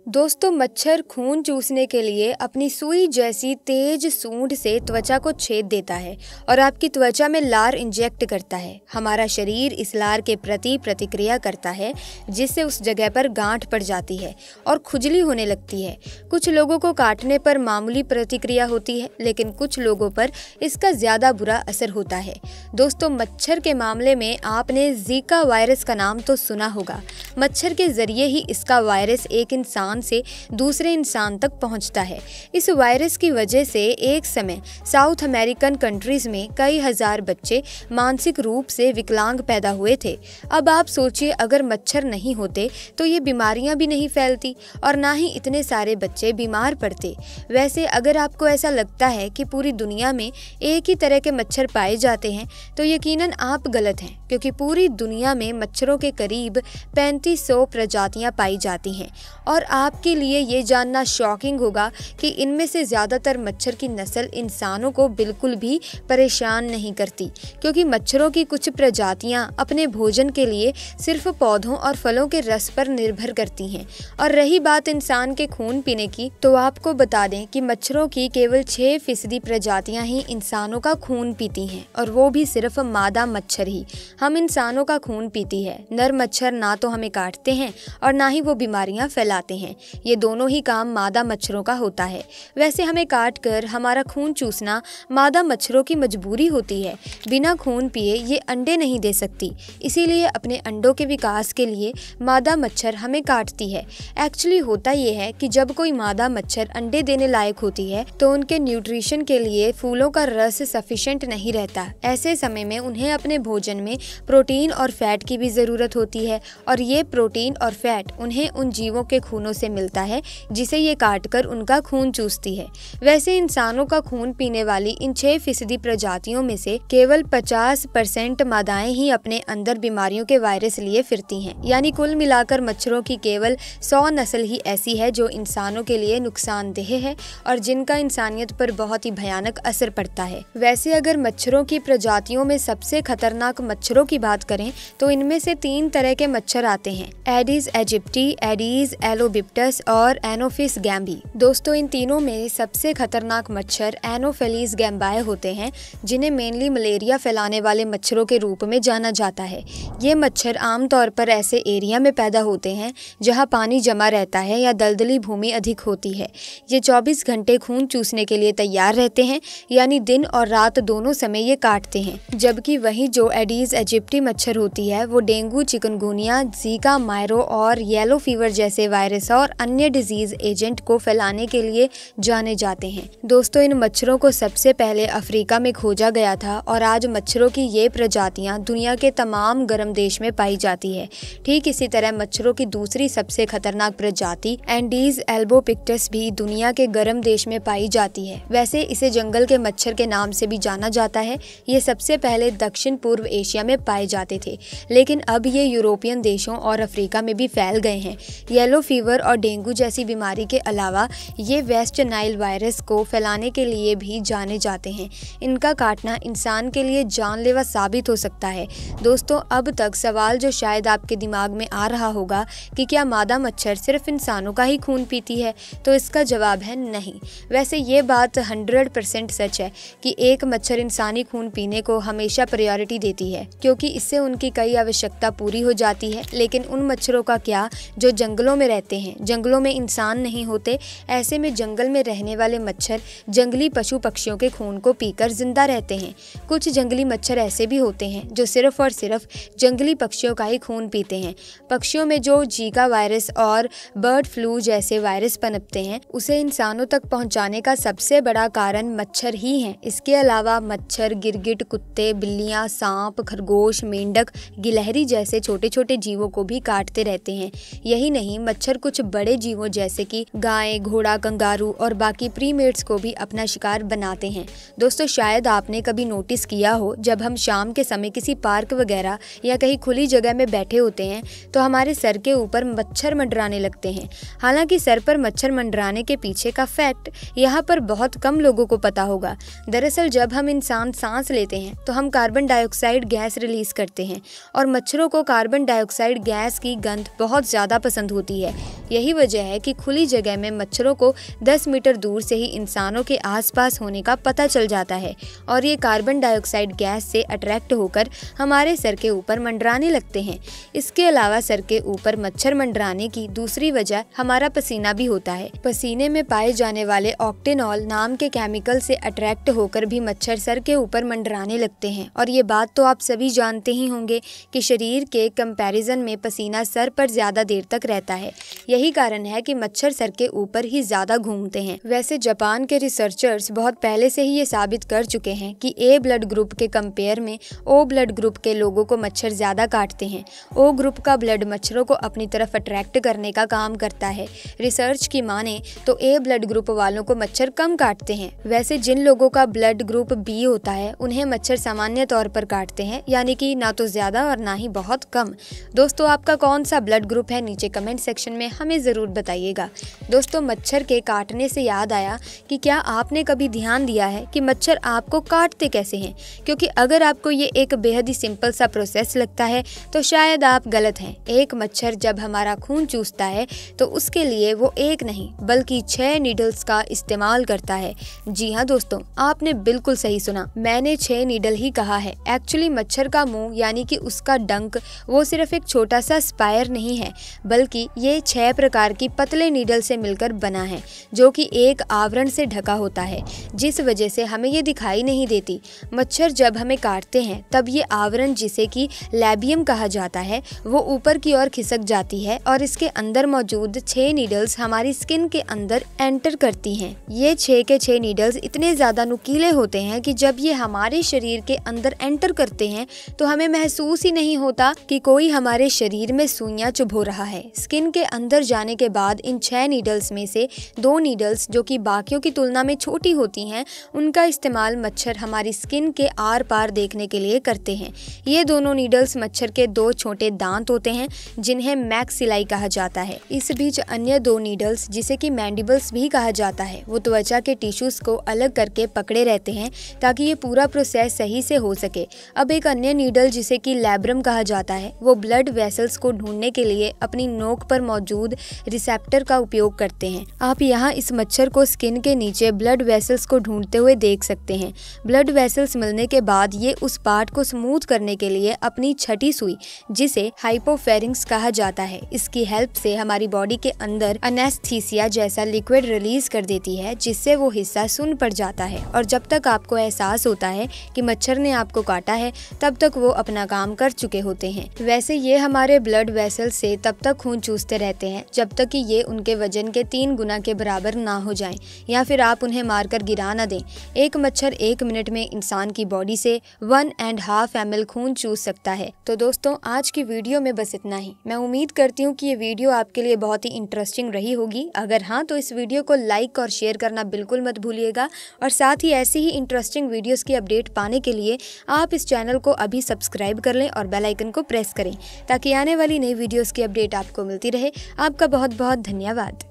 दोस्तों, मच्छर खून चूसने के लिए अपनी सुई जैसी तेज सूंड से त्वचा को छेद देता है और आपकी त्वचा में लार इंजेक्ट करता है। हमारा शरीर इस लार के प्रति प्रतिक्रिया करता है, जिससे उस जगह पर गांठ पड़ जाती है और खुजली होने लगती है। कुछ लोगों को काटने पर मामूली प्रतिक्रिया होती है, लेकिन कुछ लोगों पर इसका ज्यादा बुरा असर होता है। दोस्तों, मच्छर के मामले में आपने जीका वायरस का नाम तो सुना होगा। मच्छर के जरिए ही इसका वायरस एक इंसान से दूसरे इंसान तक पहुंचता है। इस वायरस की वजह से एक समय साउथ अमेरिकन कंट्रीज में कई हजार बच्चे मानसिक रूप से विकलांग पैदा हुए थे। अब आप सोचिए, अगर मच्छर नहीं होते तो ये बीमारियां भी नहीं फैलती और ना ही इतने सारे बच्चे बीमार पड़ते। वैसे अगर आपको ऐसा लगता है कि पूरी दुनिया में एक ही तरह के मच्छर पाए जाते हैं, तो यकीनन आप गलत हैं, क्योंकि पूरी दुनिया में मच्छरों के करीब 3500 प्रजातियां पाई जाती हैं। और आपके लिए ये जानना शॉकिंग होगा कि इनमें से ज़्यादातर मच्छर की नस्ल इंसानों को बिल्कुल भी परेशान नहीं करती, क्योंकि मच्छरों की कुछ प्रजातियां अपने भोजन के लिए सिर्फ पौधों और फलों के रस पर निर्भर करती हैं। और रही बात इंसान के खून पीने की, तो आपको बता दें कि मच्छरों की केवल 6% प्रजातियां ही इंसानों का खून पीती हैं, और वो भी सिर्फ मादा मच्छर ही। हम इंसानों का खून पीती है। नर मच्छर ना तो हमें काटते हैं और ना ही वो बीमारियां फैलाते हैं। ये दोनों ही काम मादा मच्छरों का होता है। वैसे हमें काट कर हमारा खून चूसना मादा मच्छरों की मजबूरी होती है। बिना खून पिए ये अंडे नहीं दे सकती, इसीलिए अपने अंडों के विकास के लिए मादा मच्छर हमें काटती है। एक्चुअली होता ये है कि जब कोई मादा मच्छर अंडे देने लायक होती है, तो उनके न्यूट्रिशन के लिए फूलों का रस सफिशिएंट नहीं रहता। ऐसे समय में उन्हें अपने भोजन में प्रोटीन और फैट की भी जरूरत होती है, और ये प्रोटीन और फैट उन्हें उन जीवों के खूनों से मिलता है जिसे ये काटकर उनका खून चूसती है। वैसे इंसानों का खून पीने वाली इन 6% प्रजातियों में से केवल 50% मादाएं ही अपने अंदर बीमारियों के वायरस लिए फिरती हैं। यानी कुल मिलाकर मच्छरों की केवल 100 नस्ल ही ऐसी है जो इंसानों के लिए नुकसानदेह है और जिनका इंसानियत पर बहुत ही भयानक असर पड़ता है। वैसे अगर मच्छरों की प्रजातियों में सबसे खतरनाक मच्छरों की बात करें, तो इनमें से 3 तरह के मच्छर आते हैं: एडिस एजिप्टी, एडिस एलोबिप्टस और एनोफिस गैम्बी। दोस्तों, इन तीनों में सबसे खतरनाक मच्छर एनोफिलीज गैम्बाए होते हैं, जिन्हें मेनली मलेरिया फैलाने वाले मच्छरों के रूप में जाना जाता है। ये मच्छर आमतौर पर ऐसे एरिया में पैदा होते हैं जहां पानी जमा रहता है या दलदली भूमि अधिक होती है। ये 24 घंटे खून चूसने के लिए तैयार रहते हैं, यानी दिन और रात दोनों समय ये काटते हैं। जबकि वही जो एडिस एजिप्टी मच्छर होती है, वो डेंगू, चिकनगुनिया, जीका, मायरो और येलो फीवर जैसे वायरस और अन्य डिजीज एजेंट को फैलाने के लिए जाने जाते हैं। दोस्तों, इन मच्छरों को सबसे पहले अफ्रीका में खोजा गया था और आज मच्छरों की ये प्रजातियां दुनिया के तमाम गर्म देश में पाई जाती है। ठीक इसी तरह मच्छरों की दूसरी सबसे खतरनाक प्रजाति एंडीज एल्बोपिक्टस भी दुनिया के गर्म देश में पाई जाती है। वैसे इसे जंगल के मच्छर के नाम से भी जाना जाता है। ये सबसे पहले दक्षिण पूर्व एशिया में पाए जाते थे, लेकिन अब ये यूरोपियन देशों और अफ्रीका में भी फैल गए हैं। येलो फीवर और डेंगू जैसी बीमारी के अलावा ये वेस्ट नाइल वायरस को फैलाने के लिए भी जाने जाते हैं। इनका काटना इंसान के लिए जानलेवा साबित हो सकता है। दोस्तों, अब तक सवाल जो शायद आपके दिमाग में आ रहा होगा कि क्या मादा मच्छर सिर्फ इंसानों का ही खून पीती है, तो इसका जवाब है नहीं। वैसे ये बात 100% सच है कि एक मच्छर इंसानी खून पीने को हमेशा प्रायोरिटी देती है, क्योंकि इससे उनकी कई आवश्यकता पूरी हो जाती है। लेकिन उन मच्छरों का क्या जो जंगलों में रहते हैं? जंगलों में इंसान नहीं होते, ऐसे में जंगल में रहने वाले मच्छर जंगली पशु पक्षियों के खून को पीकर जिंदा रहते हैं। कुछ जंगली मच्छर ऐसे भी होते हैं जो सिर्फ और सिर्फ जंगली पक्षियों का ही खून पीते हैं। पक्षियों में जो जीका वायरस और बर्ड फ्लू जैसे वायरस पनपते हैं, उसे इंसानों तक पहुंचाने का सबसे बड़ा कारण मच्छर ही हैं। इसके अलावा मच्छर गिरगिट, कुत्ते, बिल्लियां, सांप, खरगोश, मेंढक, गिलहरी जैसे छोटे छोटे जीवों को भी काटते रहते हैं। यही नहीं, मच्छर कुछ बड़े जीवों जैसे कि गाय, घोड़ा, कंगारू और बाकी प्रीमेट्स को भी अपना शिकार बनाते हैं। दोस्तों, शायद आपने कभी नोटिस किया हो, जब हम शाम के समय किसी पार्क वगैरह या कहीं खुली जगह में बैठे होते हैं, तो हमारे सर के ऊपर मच्छर मंडराने लगते हैं। हालांकि सर पर मच्छर मंडराने के पीछे का फैक्ट यहाँ पर बहुत कम लोगों को पता होगा। दरअसल जब हम इंसान सांस लेते हैं तो हम कार्बन डाइऑक्साइड गैस रिलीज करते हैं, और मच्छरों को कार्बन डाइऑक्साइड गैस की गंध बहुत ज़्यादा पसंद होती है। यही वजह है कि खुली जगह में मच्छरों को 10 मीटर दूर से ही इंसानों के आसपास होने का पता चल जाता है और ये कार्बन डाइऑक्साइड गैस से अट्रैक्ट होकर हमारे सर के ऊपर मंडराने लगते हैं। इसके अलावा सर के ऊपर मच्छर मंडराने की दूसरी वजह हमारा पसीना भी होता है। पसीने में पाए जाने वाले ऑक्टेनॉल नाम के केमिकल से अट्रैक्ट होकर भी मच्छर सर के ऊपर मंडराने लगते हैं। और ये बात तो आप सभी जानते ही होंगे कि शरीर के कंपैरिजन में पसीना सर पर ज्यादा देर तक रहता है। यही कारण है कि मच्छर सर के ऊपर ही ज्यादा घूमते हैं। वैसे जापान के रिसर्चर्स बहुत पहले से ही ये साबित कर चुके हैं कि ए ब्लड ग्रुप के कंपेयर में ओ ब्लड ग्रुप के लोगों को मच्छर ज्यादा काटते हैं। ओ ग्रुप का ब्लड मच्छरों को अपनी तरफ अट्रैक्ट करने का काम करता है। रिसर्च की माने तो ए ब्लड ग्रुप वालों को मच्छर कम काटते हैं। वैसे जिन लोगों का ब्लड ग्रुप बी होता है उन्हें मच्छर सामान्य तौर पर काटते हैं, यानी कि ना तो ज्यादा और ना ही बहुत कम। दोस्तों, आपका कौन सा ब्लड ग्रुप है नीचे कमेंट सेक्शन में हमें जरूर बताइएगा। दोस्तों, मच्छर के काटने से याद आया कि क्या आपने कभी ध्यान दिया है कि मच्छर आपको काटते कैसे हैं? क्योंकि अगर आपको ये एक बेहद ही सिंपल सा प्रोसेस लगता है तो शायद आप गलत हैं। एक मच्छर जब हमारा खून चूसता है तो उसके लिए वो एक नहीं बल्कि 6 नीडल्स का इस्तेमाल करता है। जी हाँ दोस्तों, आपने बिल्कुल सही सुना, मैंने 6 नीडल ही कहा है। एक्चुअली मच्छर का मुंह यानी कि उसका डंक वो सिर्फ एक छोटा सा स्पायर नहीं है, बल्कि ये 6 प्रकार की पतले नीडल से मिलकर बना है, जो कि एक आवरण से ढका होता है, जिस वजह से हमें ये दिखाई नहीं देती। मच्छर जब हमें काटते हैं तब ये आवरण, जिसे कि लैबियम कहा जाता है, वो ऊपर की ओर खिसक जाती है और इसके अंदर मौजूद 6 नीडल्स हमारी स्किन के अंदर एंटर करती हैं। ये 6 के 6 नीडल्स इतने ज्यादा नुकीले होते हैं कि जब ये हमारे शरीर के अंदर एंटर करते हैं तो हमें महसूस ही नहीं होता कि कोई हमारे शरीर में सुइयां चुभो रहा है। स्किन के अंदर जाने के बाद इन 6 नीडल्स में से 2 नीडल्स, जो कि बाकियों की तुलना में छोटी होती हैं, उनका इस्तेमाल मच्छर हमारी स्किन के आर पार देखने के लिए करते हैं। ये दोनों नीडल्स मच्छर के 2 छोटे दांत होते हैं जिन्हें मैक्सिलाई कहा जाता है। इस बीच अन्य 2 नीडल्स, जिसे कि मैंडिबल्स भी कहा जाता है, वो त्वचा के टिश्यूज को अलग करके पकड़े रहते हैं ताकि ये पूरा प्रोसेस सही से हो सके। अब एक अन्य नीडल, जिसे कि लैब्रम कहा जाता है, वो ब्लड वेसल्स को ढूंढने के लिए अपनी नोक पर मौजूद रिसेप्टर का उपयोग करते हैं। आप यहाँ इस मच्छर को स्किन के नीचे ब्लड वेसल्स को ढूंढते हुए देख सकते हैं। ब्लड वेसल्स मिलने के बाद ये उस पार्ट को स्मूथ करने के लिए अपनी छठी सुई, जिसे हाइपोफेरिंक्स कहा जाता है, इसकी हेल्प से हमारी बॉडी के अंदर एनेस्थीसिया जैसा लिक्विड रिलीज कर देती है, जिससे वो हिस्सा सुन्न पड़ जाता है। और जब तक आपको एहसास होता है कि मच्छर ने आपको काटा है, तब तक वो अपना काम कर चुके होते हैं। वैसे ये हमारे ब्लड वेसल से तब तक खून चूसते रहते हैं जब तक कि ये उनके वजन के 3 गुना के बराबर ना हो जाएं, या फिर आप उन्हें मारकर गिरा न दें। एक मच्छर 1 मिनट में इंसान की बॉडी से 1.5 ml खून चूस सकता है। तो दोस्तों, आज की वीडियो में बस इतना ही। मैं उम्मीद करती हूँ कि ये वीडियो आपके लिए बहुत ही इंटरेस्टिंग रही होगी। अगर हाँ, तो इस वीडियो को लाइक और शेयर करना बिल्कुल मत भूलिएगा। और साथ ही ऐसी ही इंटरेस्टिंग वीडियोस की अपडेट पाने के लिए आप इस चैनल को अभी सब्सक्राइब कर लें और बेल आइकन को प्रेस करें, ताकि आने वाली नई वीडियोस की अपडेट आपको मिलती रहे। आपका बहुत बहुत धन्यवाद।